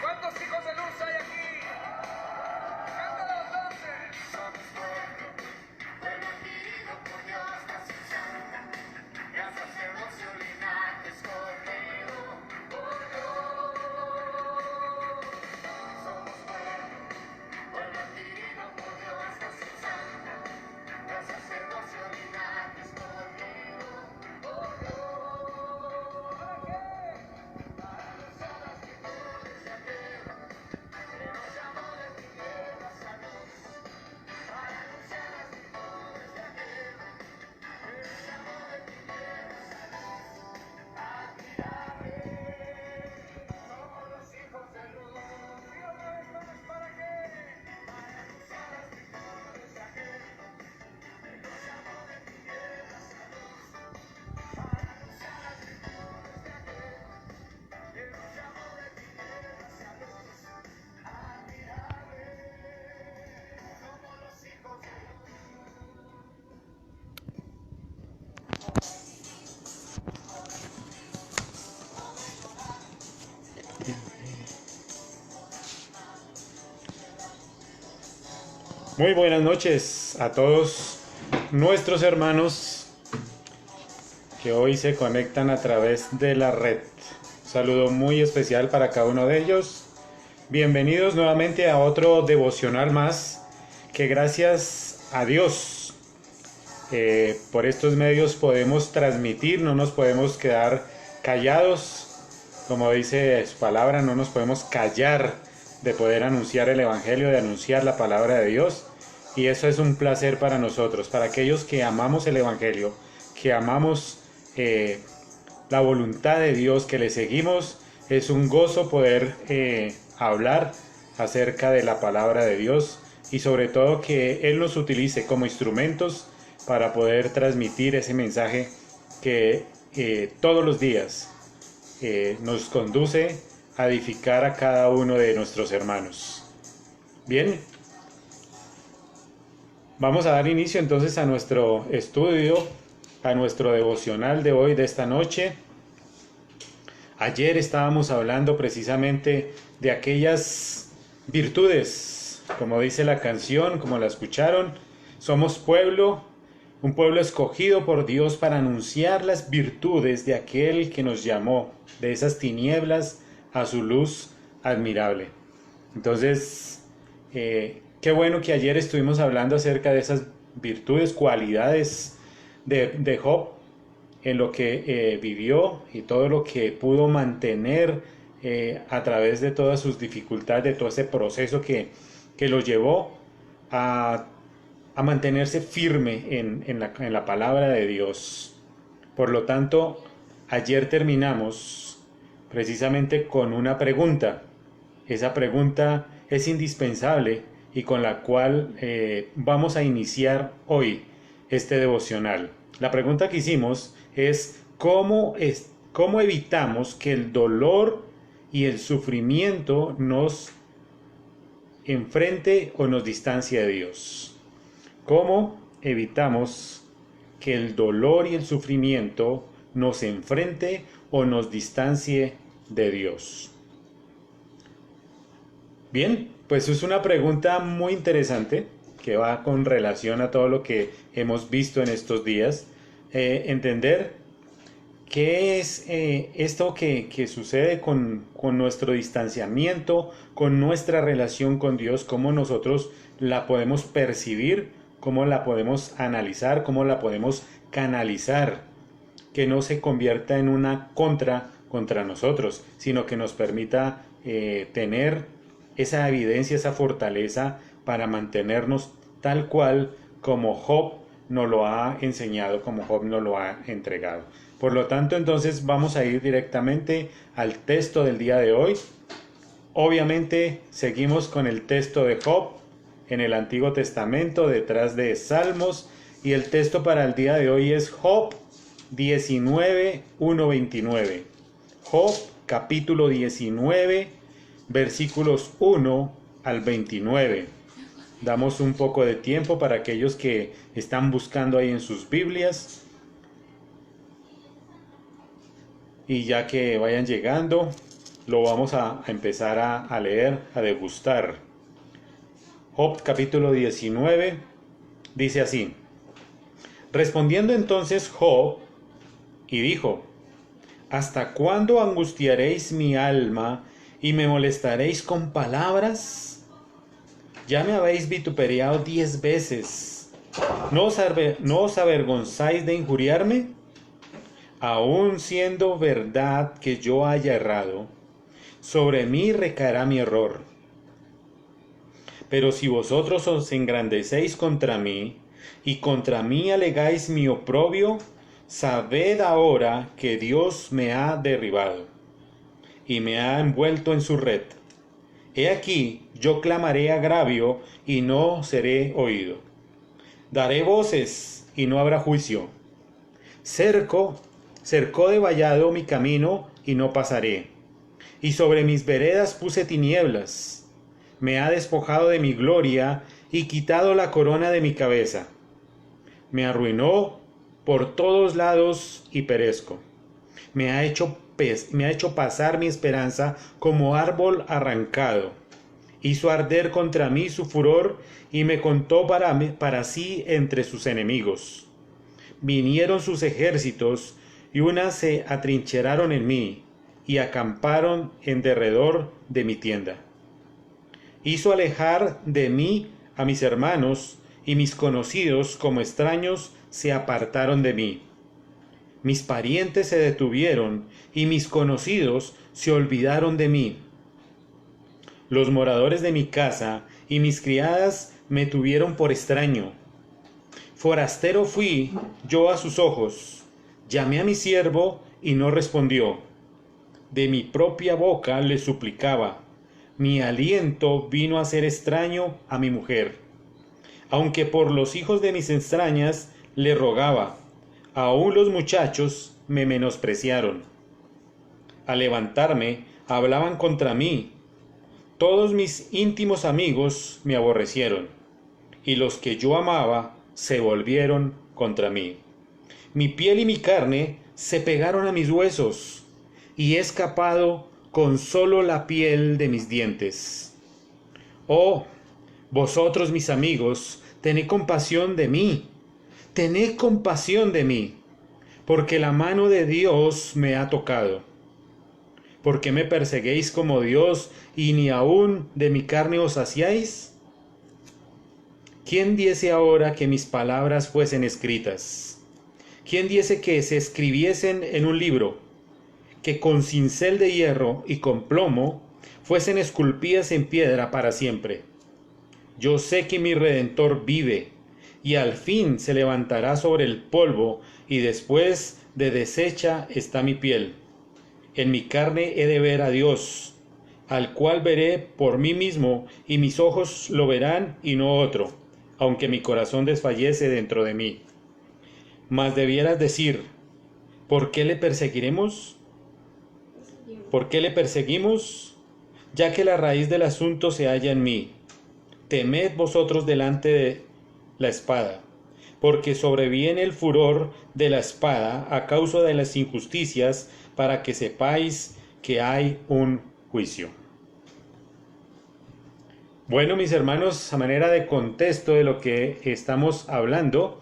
¿Cuántos hijos de luz hay aquí? Cántalo entonces. Somos pueblo adquirido por Dios, nación santa, gran sacerdocio, linaje escogido por Dios. Somos pueblo adquirido por Dios, nación santa, gran sacerdocio, linaje escogido por Dios. ¿Para qué? Para anunciar las virtudes de aquel que nos llamó de tinieblas a luz. Para anunciar las virtudes de aquel que nos llamó de tinieblas a luz. Admirable, somos los hijos de luz. Y otra vez más, ¿para qué? Para anunciar las virtudes de aquel que nos llamó de tinieblas a luz. Para anunciar las virtudes de aquel que nos llamó de tinieblas a luz. Admirable, somos los hijos de luz. Muy buenas noches a todos nuestros hermanos que hoy se conectan a través de la red. Un saludo muy especial para cada uno de ellos. Bienvenidos nuevamente a otro devocional más que gracias a Dios por estos medios podemos transmitir, no nos podemos quedar callados. Como dice su palabra, no nos podemos callar de poder anunciar el Evangelio, de anunciar la palabra de Dios. Y eso es un placer para nosotros, para aquellos que amamos el Evangelio, que amamos la voluntad de Dios, que le seguimos. Es un gozo poder hablar acerca de la palabra de Dios y sobre todo que Él nos utilice como instrumentos para poder transmitir ese mensaje que todos los días nos conduce a edificar a cada uno de nuestros hermanos. Bien, vamos a dar inicio entonces a nuestro estudio, a nuestro devocional de hoy, de esta noche. Ayer estábamos hablando precisamente de aquellas virtudes, como dice la canción, como la escucharon. Somos un pueblo escogido por Dios para anunciar las virtudes de aquel que nos llamó de esas tinieblas a su luz admirable. Entonces, qué bueno que ayer estuvimos hablando acerca de esas virtudes, cualidades de Job, en lo que vivió y todo lo que pudo mantener a través de todas sus dificultades, de todo ese proceso que lo llevó a mantenerse firme en la palabra de Dios. Por lo tanto, ayer terminamos precisamente con una pregunta. Esa pregunta es indispensable y con la cual vamos a iniciar hoy este devocional. La pregunta que hicimos es ¿cómo evitamos que el dolor y el sufrimiento nos enfrente o nos distancie de Dios? ¿Cómo evitamos que el dolor y el sufrimiento nos enfrente o nos distancie de Dios? Bien, pues es una pregunta muy interesante que va con relación a todo lo que hemos visto en estos días. Entender qué es esto que sucede con nuestro distanciamiento, con nuestra relación con Dios, cómo nosotros la podemos percibir, cómo la podemos analizar, cómo la podemos canalizar, que no se convierta en una contra nosotros, sino que nos permita tener esa evidencia, esa fortaleza para mantenernos tal cual como Job nos lo ha enseñado, como Job nos lo ha entregado. Por lo tanto, entonces vamos a ir directamente al texto del día de hoy. Obviamente seguimos con el texto de Job en el Antiguo Testamento, detrás de Salmos y el texto para el día de hoy es Job 19, 1-29. Job capítulo 19, versículos 1 al 29. Damos un poco de tiempo para aquellos que están buscando ahí en sus Biblias. Y ya que vayan llegando, lo vamos a empezar a leer, a degustar. Job capítulo 19 dice así: Respondiendo entonces Job y dijo: ¿Hasta cuándo angustiaréis mi alma y me molestaréis con palabras? Ya me habéis vituperiado 10 veces. ¿No os avergonzáis de injuriarme? Aun siendo verdad que yo haya errado, sobre mí recaerá mi error. Pero si vosotros os engrandecéis contra mí, y contra mí alegáis mi oprobio, sabed ahora que Dios me ha derribado, y me ha envuelto en su red. He aquí, yo clamaré agravio, y no seré oído. Daré voces, y no habrá juicio. Cercó de vallado mi camino, y no pasaré. Y sobre mis veredas puse tinieblas. Me ha despojado de mi gloria, y quitado la corona de mi cabeza. Me arruinó por todos lados, y perezco. Me ha hecho pasar mi esperanza como árbol arrancado. Hizo arder contra mí su furor, y me contó para sí entre sus enemigos. Vinieron sus ejércitos, y unas se atrincheraron en mí, y acamparon en derredor de mi tienda. Hizo alejar de mí a mis hermanos, y mis conocidos como extraños se apartaron de mí. Mis parientes se detuvieron, y mis conocidos se olvidaron de mí. Los moradores de mi casa y mis criadas me tuvieron por extraño. Forastero fui yo a sus ojos. Llamé a mi siervo y no respondió. De mi propia boca le suplicaba. Mi aliento vino a ser extraño a mi mujer. Aunque por los hijos de mis extrañas le rogaba, aún los muchachos me menospreciaron. Al levantarme, hablaban contra mí. Todos mis íntimos amigos me aborrecieron, y los que yo amaba se volvieron contra mí. Mi piel y mi carne se pegaron a mis huesos, y he escapado con solo la piel de mis dientes. Oh, vosotros mis amigos, tened compasión de mí, porque la mano de Dios me ha tocado. ¿Por qué me perseguéis como Dios, y ni aun de mi carne os saciáis? ¿Quién diese ahora que mis palabras fuesen escritas? ¿Quién diese que se escribiesen en un libro, que con cincel de hierro y con plomo fuesen esculpidas en piedra para siempre? Yo sé que mi Redentor vive, y al fin se levantará sobre el polvo, y después de deshecha está mi piel. En mi carne he de ver a Dios, al cual veré por mí mismo, y mis ojos lo verán y no otro, aunque mi corazón desfallece dentro de mí. Mas debieras decir, ¿por qué le perseguiremos? ¿Por qué le perseguimos? Ya que la raíz del asunto se halla en mí. Temed vosotros delante de la espada, porque sobreviene el furor de la espada a causa de las injusticias, para que sepáis que hay un juicio. Bueno, mis hermanos, a manera de contexto de lo que estamos hablando,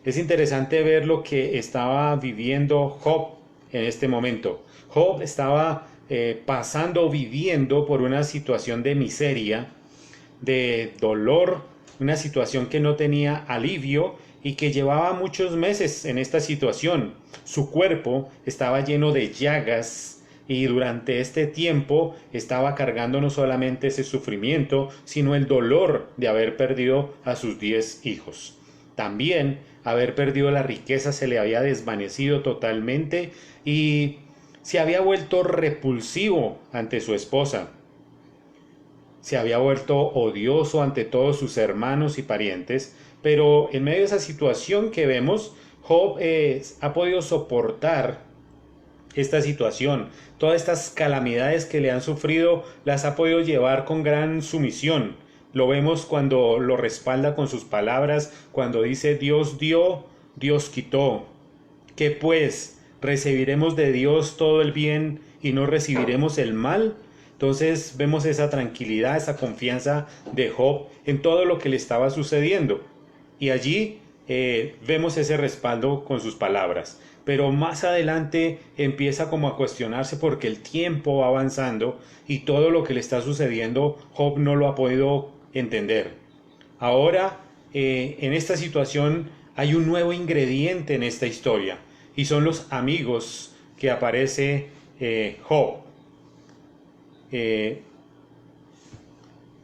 es interesante ver lo que estaba viviendo Job en este momento. Job estaba viviendo por una situación de miseria, de dolor, una situación que no tenía alivio y que llevaba muchos meses en esta situación. Su cuerpo estaba lleno de llagas y durante este tiempo estaba cargando no solamente ese sufrimiento, sino el dolor de haber perdido a sus 10 hijos. También haber perdido la riqueza se le había desvanecido totalmente y se había vuelto repulsivo ante su esposa. Se había vuelto odioso ante todos sus hermanos y parientes, pero en medio de esa situación que vemos, Job ha podido soportar esta situación. Todas estas calamidades que le han sufrido las ha podido llevar con gran sumisión. Lo vemos cuando lo respalda con sus palabras, cuando dice Dios dio, Dios quitó. ¿Qué pues? ¿Recibiremos de Dios todo el bien y no recibiremos el mal? Entonces vemos esa tranquilidad, esa confianza de Job en todo lo que le estaba sucediendo. Y allí vemos ese respaldo con sus palabras. Pero más adelante empieza como a cuestionarse porque el tiempo va avanzando y todo lo que le está sucediendo Job no lo ha podido entender. Ahora, en esta situación hay un nuevo ingrediente en esta historia y son los amigos que aparece Job.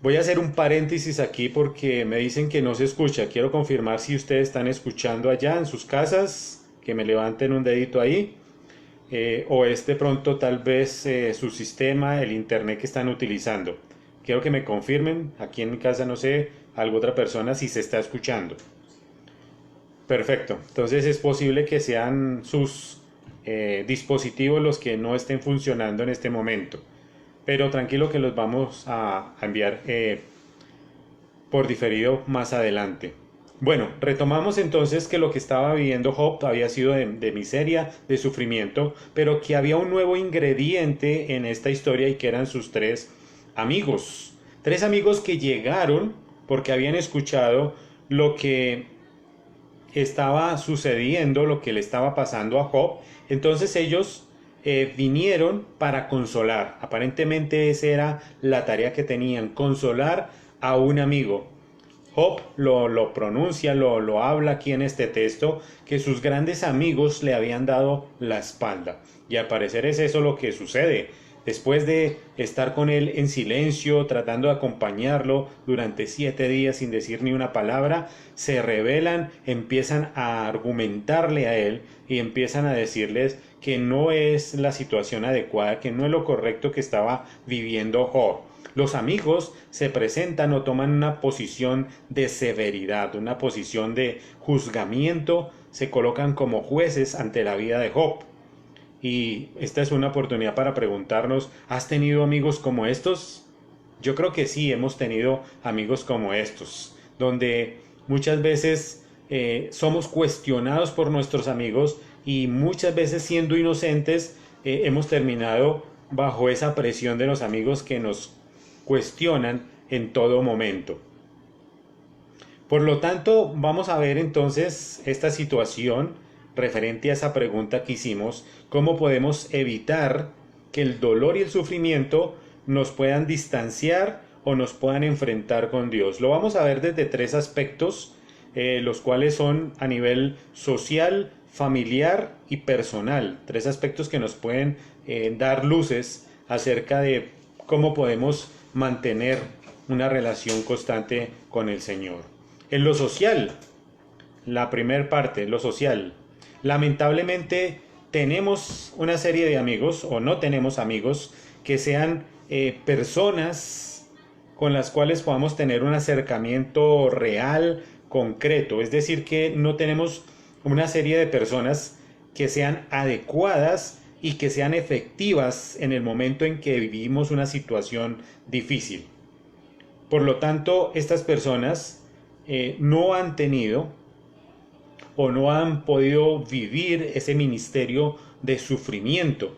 Voy a hacer un paréntesis aquí porque me dicen que no se escucha. Quiero confirmar si ustedes están escuchando allá en sus casas, que me levanten un dedito ahí. O es de pronto tal vez su sistema, el internet que están utilizando. Quiero que me confirmen. Aquí en mi casa no sé, alguna otra persona si se está escuchando. Perfecto. Entonces es posible que sean sus dispositivos los que no estén funcionando en este momento. Pero tranquilo que los vamos a enviar por diferido más adelante. Bueno, retomamos entonces que lo que estaba viviendo Job había sido de miseria, de sufrimiento, pero que había un nuevo ingrediente en esta historia y que eran sus tres amigos. Tres amigos que llegaron porque habían escuchado lo que estaba sucediendo, lo que le estaba pasando a Job. Entonces ellos vinieron para consolar. Aparentemente esa era la tarea que tenían, consolar a un amigo. Job lo pronuncia, lo habla aquí en este texto, que sus grandes amigos le habían dado la espalda. Y al parecer es eso lo que sucede. Después de estar con él en silencio, tratando de acompañarlo durante 7 días sin decir ni una palabra, se rebelan, empiezan a argumentarle a él y empiezan a decirles que no es la situación adecuada, que no es lo correcto que estaba viviendo Job. Los amigos se presentan o toman una posición de severidad, una posición de juzgamiento, se colocan como jueces ante la vida de Job. Y esta es una oportunidad para preguntarnos, ¿has tenido amigos como estos? Yo creo que sí, hemos tenido amigos como estos, donde muchas veces somos cuestionados por nuestros amigos y muchas veces siendo inocentes hemos terminado bajo esa presión de los amigos que nos cuestionan en todo momento. Por lo tanto, vamos a ver entonces esta situación referente a esa pregunta que hicimos, cómo podemos evitar que el dolor y el sufrimiento nos puedan distanciar o nos puedan enfrentar con Dios. Lo vamos a ver desde 3 aspectos, los cuales son a nivel social, familiar y personal. 3 aspectos que nos pueden dar luces acerca de cómo podemos mantener una relación constante con el Señor. En lo social, la primera parte, lo social. Lamentablemente tenemos una serie de amigos o no tenemos amigos que sean personas con las cuales podamos tener un acercamiento real, concreto. Es decir, que no tenemos una serie de personas que sean adecuadas y que sean efectivas en el momento en que vivimos una situación difícil. Por lo tanto, estas personas no han tenido o no han podido vivir ese ministerio de sufrimiento.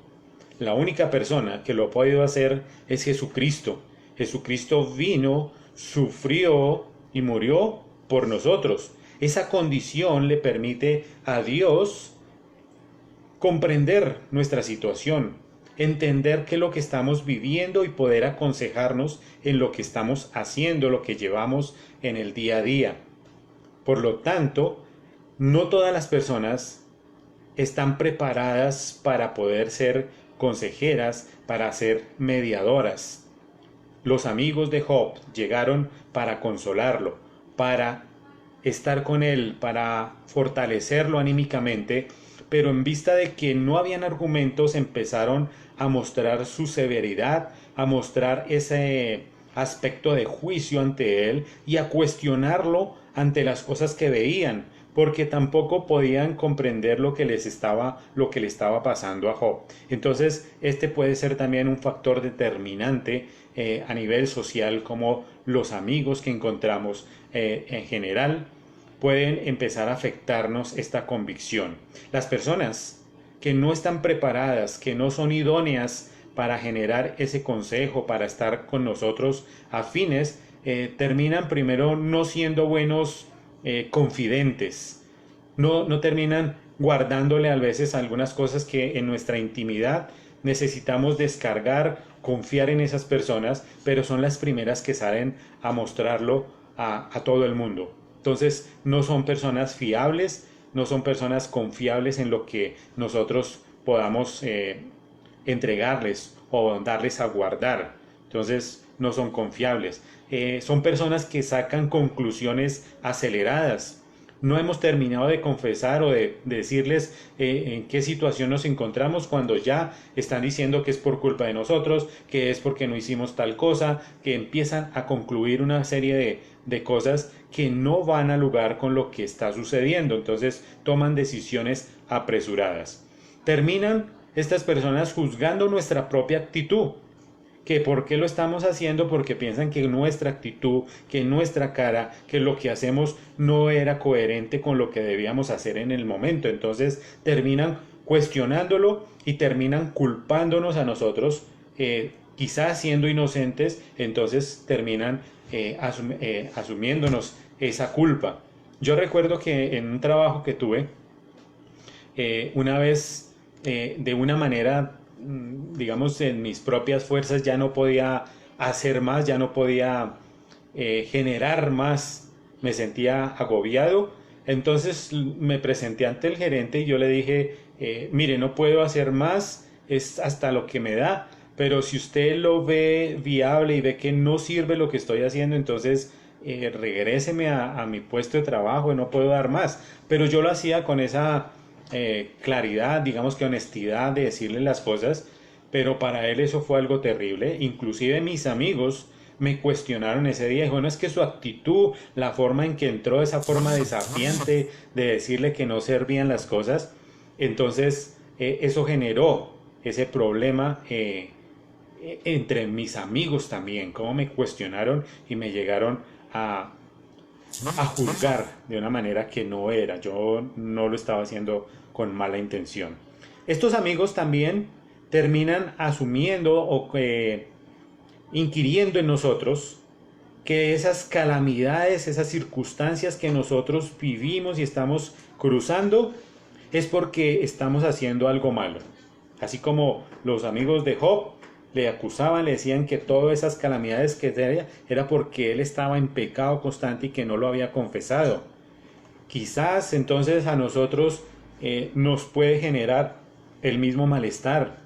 La única persona que lo ha podido hacer es Jesucristo. Jesucristo vino, sufrió y murió por nosotros. Esa condición le permite a Dios comprender nuestra situación, entender qué es lo que estamos viviendo y poder aconsejarnos en lo que estamos haciendo, lo que llevamos en el día a día. Por lo tanto, no todas las personas están preparadas para poder ser consejeras, para ser mediadoras. Los amigos de Job llegaron para consolarlo, para estar con él, para fortalecerlo anímicamente, pero en vista de que no habían argumentos empezaron a mostrar su severidad, a mostrar ese aspecto de juicio ante él y a cuestionarlo ante las cosas que veían, porque tampoco podían comprender lo que le estaba pasando a Job. Entonces, este puede ser también un factor determinante a nivel social, como los amigos que encontramos en general pueden empezar a afectarnos esta convicción. Las personas que no están preparadas, que no son idóneas para generar ese consejo, para estar con nosotros afines, terminan primero no siendo buenos confidentes, no terminan guardándole a veces algunas cosas que en nuestra intimidad necesitamos descargar, confiar en esas personas, pero son las primeras que salen a mostrarlo a todo el mundo. Entonces no son personas fiables, no son personas confiables en lo que nosotros podamos entregarles o darles a guardar. Entonces no son confiables. Son personas que sacan conclusiones aceleradas. No hemos terminado de confesar o de decirles en qué situación nos encontramos cuando ya están diciendo que es por culpa de nosotros, que es porque no hicimos tal cosa, que empiezan a concluir una serie de cosas que no van al lugar con lo que está sucediendo. Entonces toman decisiones apresuradas. Terminan estas personas juzgando nuestra propia actitud, que por qué lo estamos haciendo, porque piensan que nuestra actitud, que nuestra cara, que lo que hacemos no era coherente con lo que debíamos hacer en el momento. Entonces terminan cuestionándolo y terminan culpándonos a nosotros, quizás siendo inocentes. Entonces terminan asumiéndonos esa culpa. Yo recuerdo que en un trabajo que tuve, una vez, de una manera, digamos, en mis propias fuerzas ya no podía hacer más, ya no podía generar más, me sentía agobiado. Entonces me presenté ante el gerente y yo le dije, mire, no puedo hacer más, es hasta lo que me da, pero si usted lo ve viable y ve que no sirve lo que estoy haciendo, entonces regréseme a mi puesto de trabajo, no puedo dar más. Pero yo lo hacía con esa claridad, digamos que honestidad de decirle las cosas, pero para él eso fue algo terrible. Inclusive mis amigos me cuestionaron ese día, dijo, no, es que su actitud, la forma en que entró, esa forma desafiante de decirle que no servían las cosas, entonces eso generó ese problema entre mis amigos también, cómo me cuestionaron y me llegaron a juzgar de una manera que no era. Yo no lo estaba haciendo con mala intención. Estos amigos también terminan asumiendo o inquiriendo en nosotros que esas calamidades, esas circunstancias que nosotros vivimos y estamos cruzando, es porque estamos haciendo algo malo. Así como los amigos de Job le acusaban, le decían que todas esas calamidades que tenía era porque él estaba en pecado constante y que no lo había confesado. Quizás entonces a nosotros nos puede generar el mismo malestar.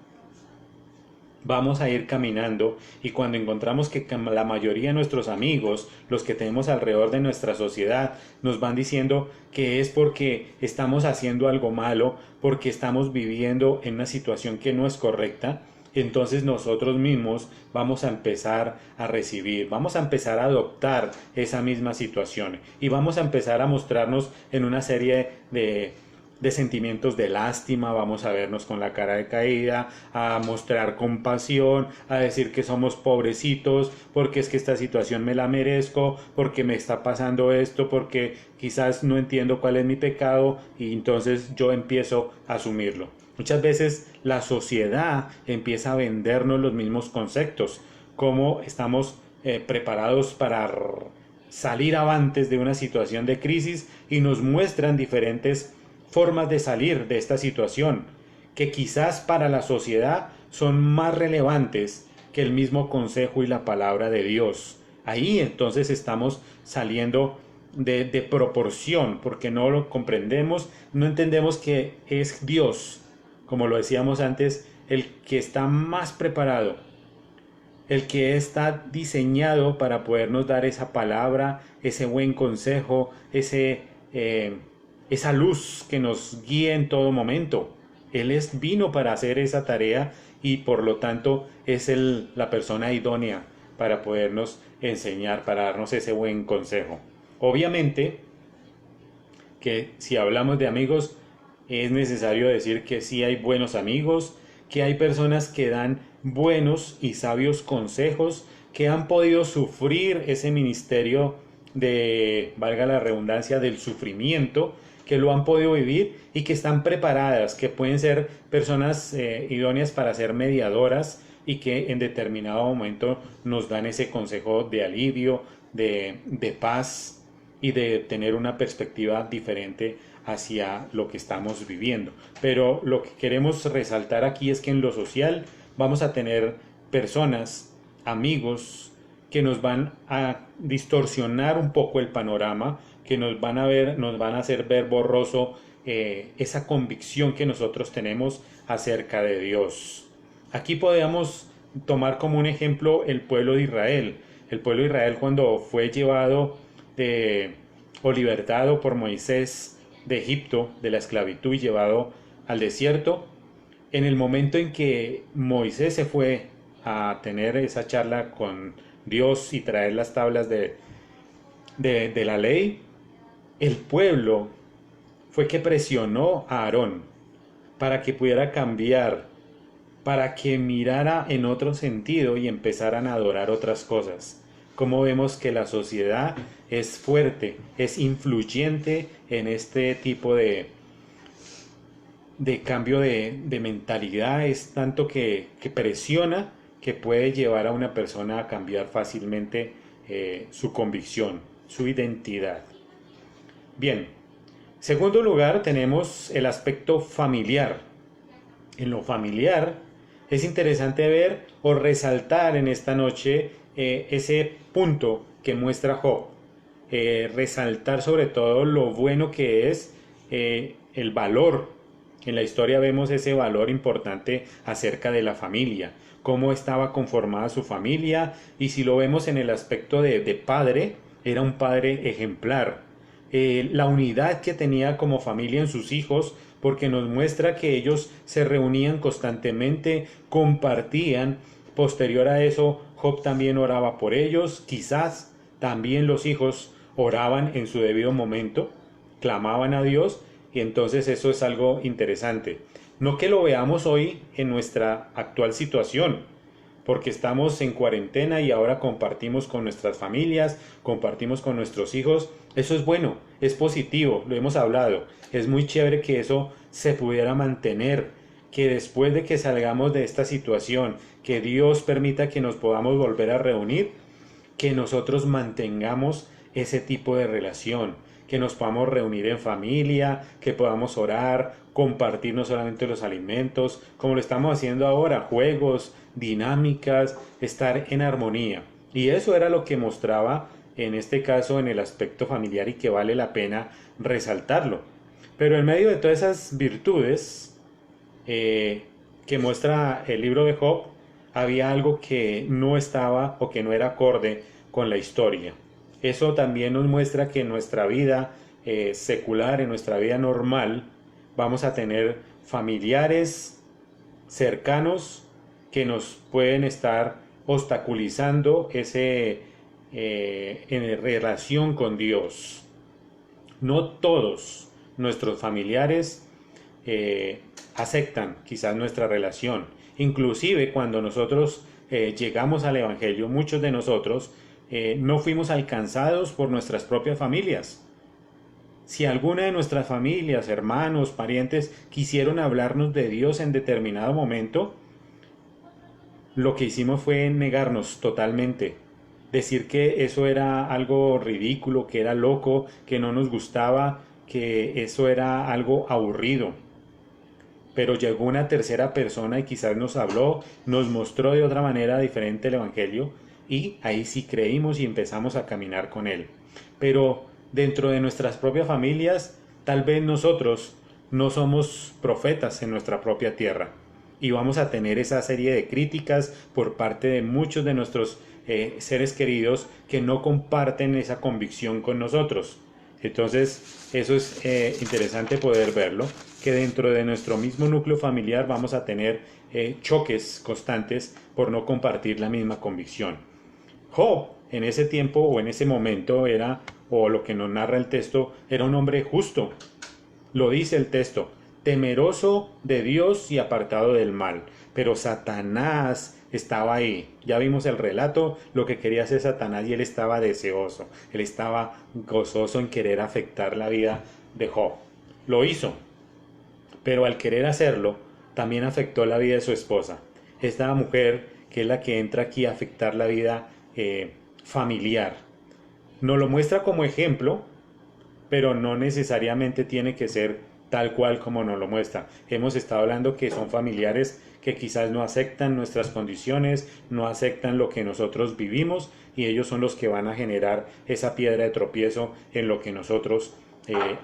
Vamos a ir caminando y cuando encontramos que la mayoría de nuestros amigos, los que tenemos alrededor de nuestra sociedad, nos van diciendo que es porque estamos haciendo algo malo, porque estamos viviendo en una situación que no es correcta, entonces nosotros mismos vamos a empezar a recibir, vamos a empezar a adoptar esa misma situación y vamos a empezar a mostrarnos en una serie de sentimientos de lástima, vamos a vernos con la cara decaída, a mostrar compasión, a decir que somos pobrecitos, porque es que esta situación me la merezco, porque me está pasando esto, porque quizás no entiendo cuál es mi pecado y entonces yo empiezo a asumirlo. Muchas veces la sociedad empieza a vendernos los mismos conceptos, como estamos preparados para salir avantes de una situación de crisis y nos muestran diferentes formas de salir de esta situación que quizás para la sociedad son más relevantes que el mismo consejo y la palabra de Dios. Ahí entonces estamos saliendo de proporción porque no lo comprendemos, no entendemos que es Dios, como lo decíamos antes, el que está más preparado, el que está diseñado para podernos dar esa palabra, ese buen consejo, esa luz que nos guíe en todo momento. Él vino para hacer esa tarea y por lo tanto es la persona idónea para podernos enseñar, para darnos ese buen consejo. Obviamente que si hablamos de amigos, es necesario decir que sí hay buenos amigos, que hay personas que dan buenos y sabios consejos, que han podido sufrir ese ministerio de, valga la redundancia, del sufrimiento, que lo han podido vivir y que están preparadas, que pueden ser personas idóneas para ser mediadoras y que en determinado momento nos dan ese consejo de alivio, de paz y de tener una perspectiva diferente hacia lo que estamos viviendo. Pero lo que queremos resaltar aquí es que en lo social vamos a tener personas, amigos, que nos van a distorsionar un poco el panorama, que nos van a hacer ver borroso esa convicción que nosotros tenemos acerca de Dios. Aquí podemos tomar como un ejemplo el pueblo de Israel. El pueblo de Israel, cuando fue llevado o libertado por Moisés de Egipto, de la esclavitud, y llevado al desierto, en el momento en que Moisés se fue a tener esa charla con Dios y traer las tablas de la ley, el pueblo fue que presionó a Aarón para que pudiera cambiar, para que mirara en otro sentido y empezaran a adorar otras cosas. Como vemos que la sociedad es fuerte, es influyente en este tipo de cambio de mentalidad, es tanto que presiona, que puede llevar a una persona a cambiar fácilmente su convicción, su identidad. Bien, segundo lugar tenemos el aspecto familiar. En lo familiar es interesante ver o resaltar en esta noche ese punto que muestra Job. Resaltar sobre todo lo bueno que es el valor. En la historia vemos ese valor importante acerca de la familia, cómo estaba conformada su familia, y si lo vemos en el aspecto de padre, era un padre ejemplar. La unidad que tenía como familia en sus hijos, porque nos muestra que ellos se reunían constantemente, compartían. Posterior a eso, Job también oraba por ellos, quizás también los hijos oraban en su debido momento, clamaban a Dios, y entonces eso es algo interesante. No que lo veamos hoy en nuestra actual situación, porque estamos en cuarentena y ahora compartimos con nuestras familias, compartimos con nuestros hijos. Eso es bueno, es positivo, lo hemos hablado. Es muy chévere que eso se pudiera mantener, que después de que salgamos de esta situación, que Dios permita que nos podamos volver a reunir, que nosotros mantengamos ese tipo de relación, que nos podamos reunir en familia, que podamos orar, compartir no solamente los alimentos, como lo estamos haciendo ahora, juegos, dinámicas, estar en armonía. Y eso era lo que mostraba en este caso en el aspecto familiar, y que vale la pena resaltarlo. Pero en medio de todas esas virtudes que muestra el libro de Job, había algo que no estaba o que no era acorde con la historia. Eso también nos muestra que en nuestra vida secular, en nuestra vida normal, vamos a tener familiares cercanos que nos pueden estar obstaculizando en relación con Dios. No todos nuestros familiares aceptan quizás nuestra relación. Inclusive cuando nosotros llegamos al Evangelio, muchos de nosotros no fuimos alcanzados por nuestras propias familias. Si alguna de nuestras familias, hermanos, parientes, quisieron hablarnos de Dios en determinado momento, lo que hicimos fue negarnos totalmente. Decir que eso era algo ridículo, que era loco, que no nos gustaba, que eso era algo aburrido. Pero llegó una tercera persona y quizás nos habló, nos mostró de otra manera diferente el Evangelio, y ahí sí creímos y empezamos a caminar con él. Pero dentro de nuestras propias familias, tal vez nosotros no somos profetas en nuestra propia tierra, y vamos a tener esa serie de críticas por parte de muchos de nuestros seres queridos que no comparten esa convicción con nosotros. Entonces eso es interesante poder verlo, que dentro de nuestro mismo núcleo familiar vamos a tener choques constantes por no compartir la misma convicción. Job en ese tiempo o en ese momento era, o lo que nos narra el texto, era un hombre justo. Lo dice el texto, temeroso de Dios y apartado del mal. Pero Satanás estaba ahí. Ya vimos el relato, lo que quería hacer Satanás y él estaba deseoso. Él estaba gozoso en querer afectar la vida de Job. Lo hizo, pero al querer hacerlo, también afectó la vida de su esposa. Esta mujer, que es la que entra aquí a afectar la vida familiar. Nos lo muestra como ejemplo, pero no necesariamente tiene que ser tal cual como nos lo muestra. Hemos estado hablando que son familiares que quizás no aceptan nuestras condiciones, no aceptan lo que nosotros vivimos y ellos son los que van a generar esa piedra de tropiezo en lo que nosotros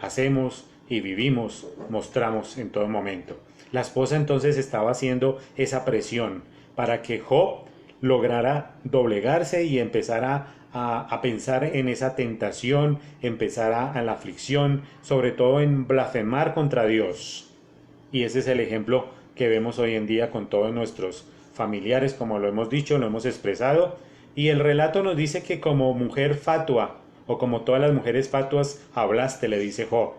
hacemos y vivimos, mostramos en todo momento. La esposa entonces estaba haciendo esa presión para que Job lograra doblegarse y empezara a pensar en esa tentación, empezara a la aflicción, sobre todo en blasfemar contra Dios. Y ese es el ejemplo que vemos hoy en día con todos nuestros familiares, como lo hemos dicho, lo hemos expresado. Y el relato nos dice que como mujer fatua, o como todas las mujeres fatuas, hablaste, le dice Job.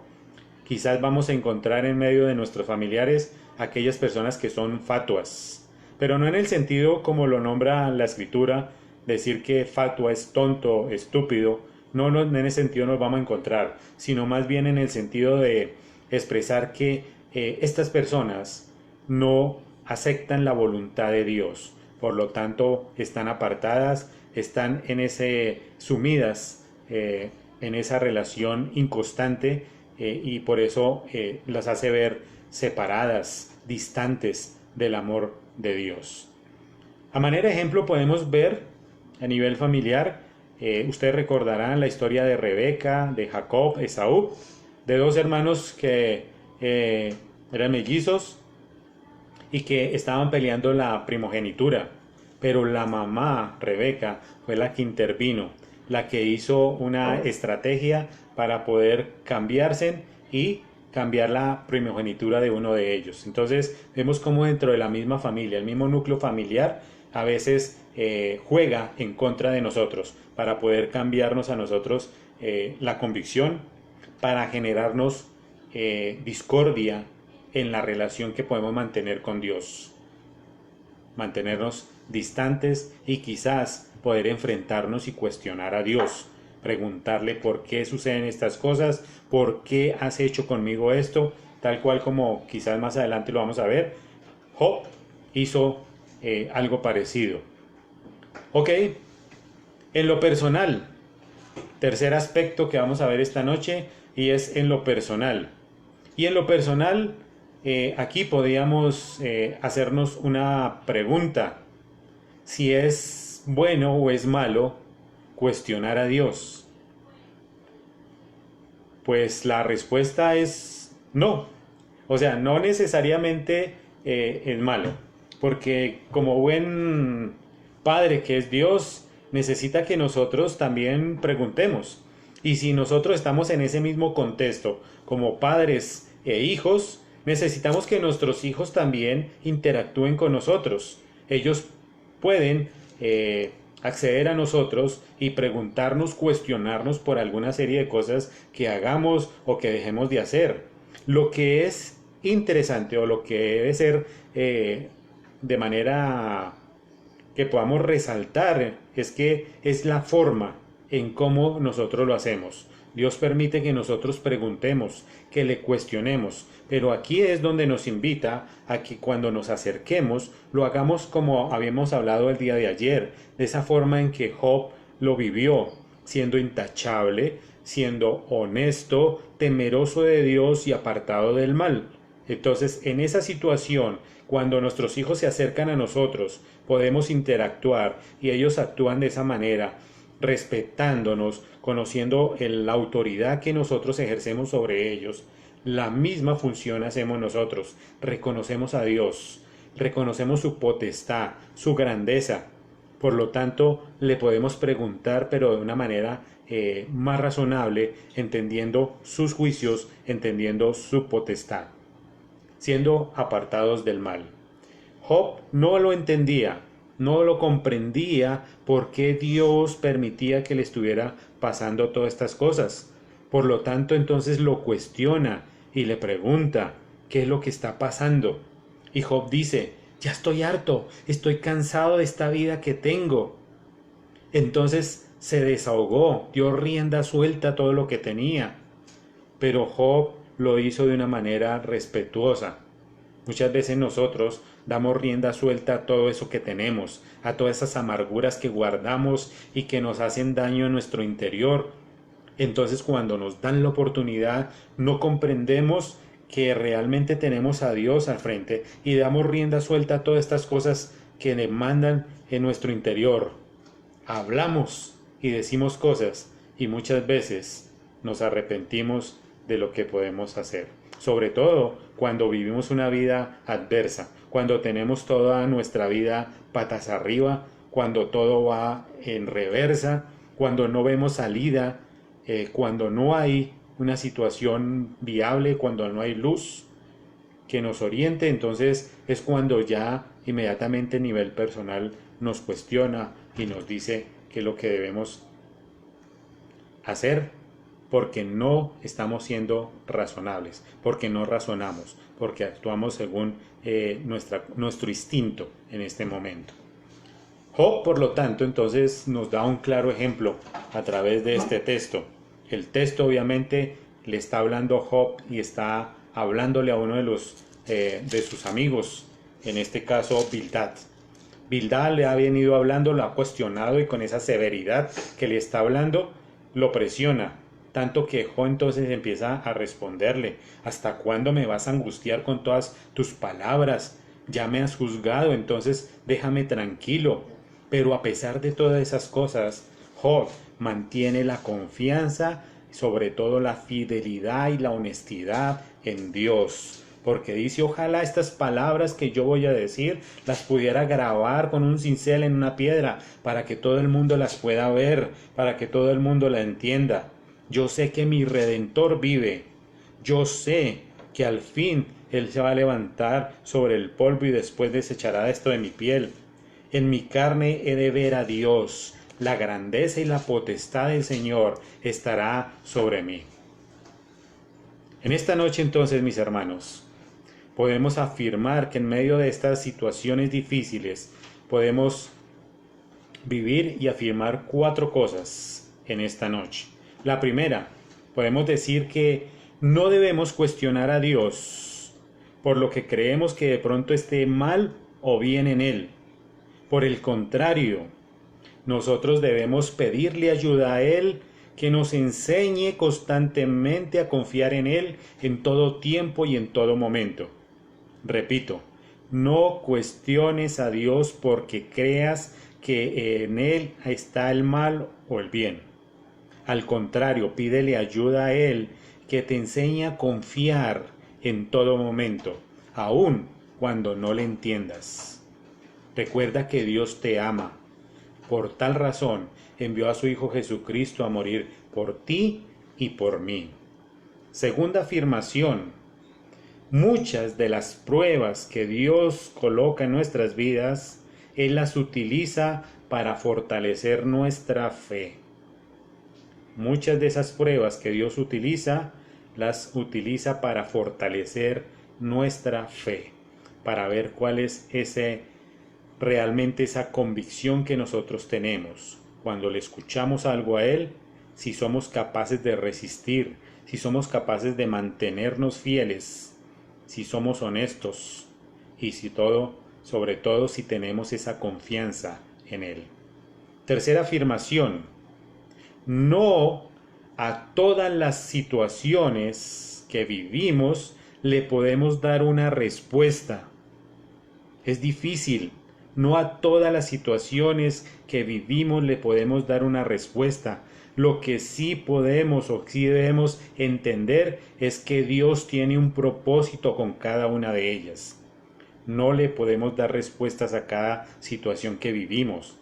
Quizás vamos a encontrar en medio de nuestros familiares aquellas personas que son fatuas, pero no en el sentido como lo nombra la escritura, decir que fatua es tonto, estúpido, no en ese sentido nos vamos a encontrar, sino más bien en el sentido de expresar que estas personas no aceptan la voluntad de Dios, por lo tanto están apartadas, están en ese sumidas en esa relación inconstante y por eso las hace ver separadas, distantes del amor de Dios. A manera de ejemplo podemos ver a nivel familiar, ustedes recordarán la historia de Rebeca, de Jacob, Esaú, de dos hermanos que eran mellizos y que estaban peleando la primogenitura, pero la mamá, Rebeca, fue la que intervino, la que hizo una estrategia para poder cambiarse y cambiar la primogenitura de uno de ellos. Entonces vemos cómo dentro de la misma familia, el mismo núcleo familiar, a veces juega en contra de nosotros para poder cambiarnos a nosotros la convicción, para generarnos discordia en la relación que podemos mantener con Dios, mantenernos distantes y quizás poder enfrentarnos y cuestionar a Dios, preguntarle por qué suceden estas cosas, por qué has hecho conmigo esto, tal cual como quizás más adelante lo vamos a ver. Job hizo algo parecido. Ok, en lo personal, tercer aspecto que vamos a ver esta noche y es en lo personal. Y en lo personal, aquí podríamos hacernos una pregunta: si es bueno o es malo cuestionar a Dios. Pues la respuesta es no. O sea, no necesariamente es malo, porque como buen Padre que es Dios, necesita que nosotros también preguntemos. Y si nosotros estamos en ese mismo contexto, como padres e hijos, necesitamos que nuestros hijos también interactúen con nosotros. Ellos pueden acceder a nosotros y preguntarnos, cuestionarnos por alguna serie de cosas que hagamos o que dejemos de hacer. Lo que es interesante o lo que debe ser de manera que podamos resaltar es que es la forma en cómo nosotros lo hacemos. Dios permite que nosotros preguntemos, que le cuestionemos, pero aquí es donde nos invita a que cuando nos acerquemos lo hagamos como habíamos hablado el día de ayer, de esa forma en que Job lo vivió, siendo intachable, siendo honesto, temeroso de Dios y apartado del mal. Entonces, en esa situación, cuando nuestros hijos se acercan a nosotros, podemos interactuar y ellos actúan de esa manera, respetándonos, conociendo la autoridad que nosotros ejercemos sobre ellos. La misma función hacemos nosotros. Reconocemos a Dios, reconocemos su potestad, su grandeza. Por lo tanto, le podemos preguntar, pero de una manera más razonable, entendiendo sus juicios, entendiendo su potestad, siendo apartados del mal. Job no lo entendía, no lo comprendía por qué Dios permitía que le estuviera pasando todas estas cosas. Por lo tanto, entonces lo cuestiona y le pregunta, ¿qué es lo que está pasando? Y Job dice, ya estoy harto, estoy cansado de esta vida que tengo. Entonces se desahogó, dio rienda suelta a todo lo que tenía. Pero Job lo hizo de una manera respetuosa. Muchas veces nosotros damos rienda suelta a todo eso que tenemos, a todas esas amarguras que guardamos y que nos hacen daño en nuestro interior. Entonces, cuando nos dan la oportunidad, no comprendemos que realmente tenemos a Dios al frente y damos rienda suelta a todas estas cosas que demandan en nuestro interior. Hablamos y decimos cosas y muchas veces nos arrepentimos de lo que podemos hacer. Sobre todo cuando vivimos una vida adversa, cuando tenemos toda nuestra vida patas arriba, cuando todo va en reversa, cuando no vemos salida, cuando no hay una situación viable, cuando no hay luz que nos oriente, entonces es cuando ya inmediatamente a nivel personal nos cuestiona y nos dice qué es lo que debemos hacer, porque no estamos siendo razonables, porque no razonamos, porque actuamos según nuestro instinto en este momento. Job, por lo tanto, entonces nos da un claro ejemplo a través de este texto. El texto obviamente le está hablando a Job y está hablándole a uno de sus amigos, en este caso Bildad. Bildad le ha venido hablando, lo ha cuestionado y con esa severidad que le está hablando, lo presiona. Tanto que Job entonces empieza a responderle, ¿hasta cuándo me vas a angustiar con todas tus palabras? Ya me has juzgado, entonces déjame tranquilo. Pero a pesar de todas esas cosas, Job mantiene la confianza, sobre todo la fidelidad y la honestidad en Dios. Porque dice, ojalá estas palabras que yo voy a decir las pudiera grabar con un cincel en una piedra para que todo el mundo las pueda ver, para que todo el mundo la entienda. Yo sé que mi Redentor vive. Yo sé que al fin Él se va a levantar sobre el polvo y después desechará esto de mi piel. En mi carne he de ver a Dios. La grandeza y la potestad del Señor estará sobre mí. En esta noche entonces, mis hermanos, podemos afirmar que en medio de estas situaciones difíciles podemos vivir y afirmar 4 cosas en esta noche. La primera, podemos decir que no debemos cuestionar a Dios por lo que creemos que de pronto esté mal o bien en Él. Por el contrario, nosotros debemos pedirle ayuda a Él, que nos enseñe constantemente a confiar en Él en todo tiempo y en todo momento. Repito, no cuestiones a Dios porque creas que en Él está el mal o el bien. Al contrario, pídele ayuda a Él, que te enseñe a confiar en todo momento, aun cuando no le entiendas. Recuerda que Dios te ama. Por tal razón envió a su Hijo Jesucristo a morir por ti y por mí. Segunda afirmación. Muchas de las pruebas que Dios coloca en nuestras vidas, Él las utiliza para fortalecer nuestra fe. Muchas de esas pruebas que Dios utiliza, las utiliza para fortalecer nuestra fe, para ver cuál es realmente esa convicción que nosotros tenemos. Cuando le escuchamos algo a Él, si somos capaces de resistir, si somos capaces de mantenernos fieles, si somos honestos y sobre todo si tenemos esa confianza en Él. Tercera afirmación. No a todas las situaciones que vivimos le podemos dar una respuesta. Es difícil. No a todas las situaciones que vivimos le podemos dar una respuesta. Lo que sí podemos o sí debemos entender es que Dios tiene un propósito con cada una de ellas. No le podemos dar respuestas a cada situación que vivimos.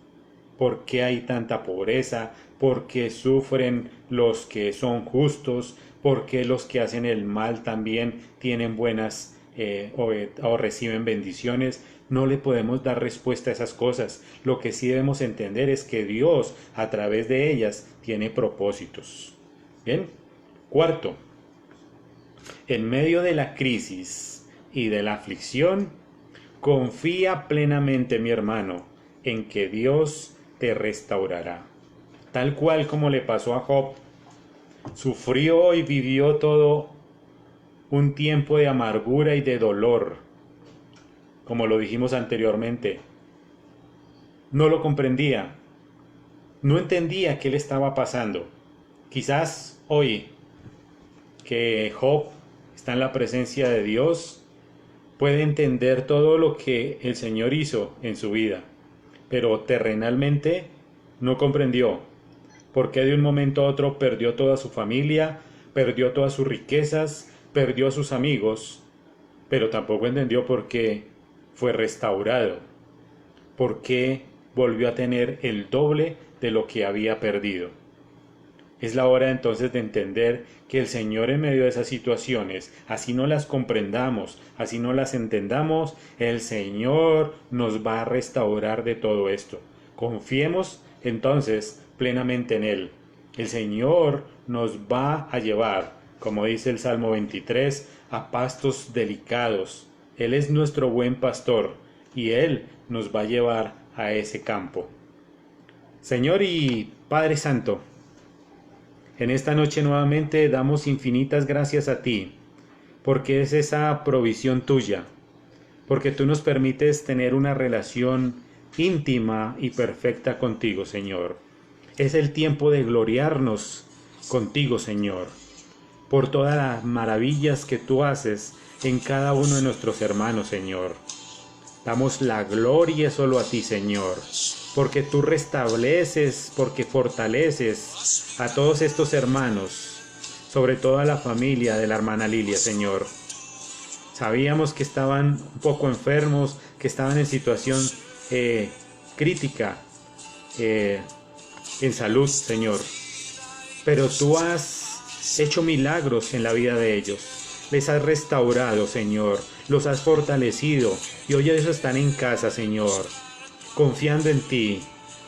¿Por qué hay tanta pobreza? ¿Por qué sufren los que son justos? ¿Por qué los que hacen el mal también tienen buenas o reciben bendiciones? no le podemos dar respuesta a esas cosas. Lo que sí debemos entender es que Dios, a través de ellas, tiene propósitos. Bien. Cuarto, en medio de la crisis y de la aflicción, confía plenamente, mi hermano, en que Dios te restaurará. Tal cual como le pasó a Job, sufrió y vivió todo un tiempo de amargura y de dolor, como lo dijimos anteriormente. No lo comprendía, no entendía qué le estaba pasando. Quizás hoy, que Job está en la presencia de Dios, puede entender todo lo que el Señor hizo en su vida, pero terrenalmente no comprendió por qué de un momento a otro perdió toda su familia, perdió todas sus riquezas, perdió a sus amigos, pero tampoco entendió por qué fue restaurado, por qué volvió a tener el doble de lo que había perdido. Es la hora entonces de entender que el Señor en medio de esas situaciones, así no las comprendamos, así no las entendamos, el Señor nos va a restaurar de todo esto. Confiemos entonces plenamente en Él. El Señor nos va a llevar, como dice el Salmo 23, a pastos delicados. Él es nuestro buen pastor y Él nos va a llevar a ese campo. Señor y Padre Santo, en esta noche nuevamente damos infinitas gracias a ti, porque es esa provisión tuya, porque tú nos permites tener una relación íntima y perfecta contigo, Señor. Es el tiempo de gloriarnos contigo, Señor, por todas las maravillas que tú haces en cada uno de nuestros hermanos, Señor. Damos la gloria solo a ti, Señor, porque tú restableces, porque fortaleces a todos estos hermanos, sobre todo a la familia de la hermana Lilia, Señor. Sabíamos que estaban un poco enfermos, que estaban en situación crítica en salud, Señor. Pero tú has hecho milagros en la vida de ellos. Les has restaurado, Señor. Los has fortalecido. Y hoy ellos están en casa, Señor. Confiando en ti.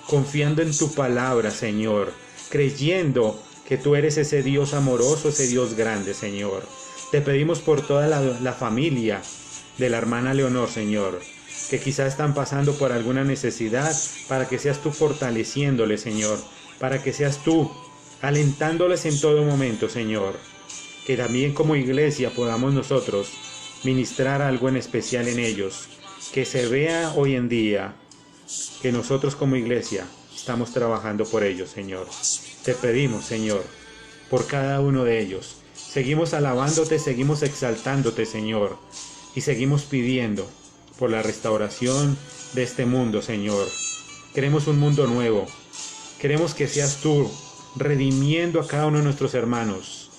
Confiando en tu palabra, Señor. Creyendo que tú eres ese Dios amoroso, ese Dios grande, Señor. Te pedimos por toda la familia de la hermana Leonor, Señor, que quizás están pasando por alguna necesidad, para que seas tú fortaleciéndoles, Señor, para que seas tú alentándoles en todo momento, Señor, que también como iglesia podamos nosotros ministrar algo en especial en ellos, que se vea hoy en día que nosotros como iglesia estamos trabajando por ellos, Señor. Te pedimos, Señor, por cada uno de ellos. Seguimos alabándote, seguimos exaltándote, Señor, y seguimos pidiendo por la restauración de este mundo, Señor. Queremos un mundo nuevo. Queremos que seas tú redimiendo a cada uno de nuestros hermanos,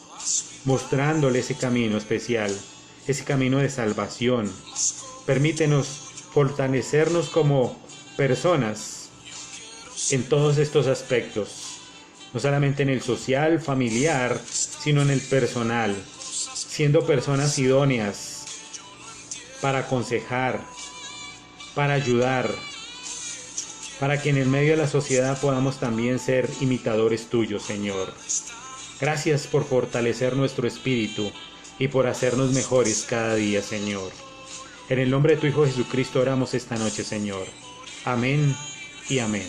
mostrándole ese camino especial, ese camino de salvación. Permítenos fortalecernos como personas en todos estos aspectos, no solamente en el social, familiar, sino en el personal, siendo personas idóneas para aconsejar, para ayudar, para que en el medio de la sociedad podamos también ser imitadores tuyos, Señor. Gracias por fortalecer nuestro espíritu y por hacernos mejores cada día, Señor. En el nombre de tu Hijo Jesucristo oramos esta noche, Señor. Amén y amén.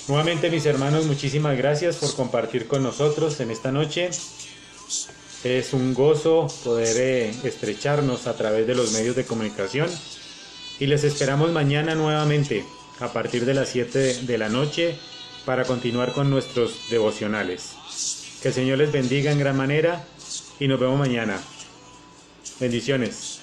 Nuevamente, mis hermanos, muchísimas gracias por compartir con nosotros en esta noche. Es un gozo poder estrecharnos a través de los medios de comunicación. Y les esperamos mañana nuevamente a partir de las 7 de la noche para continuar con nuestros devocionales. Que el Señor les bendiga en gran manera y nos vemos mañana. Bendiciones.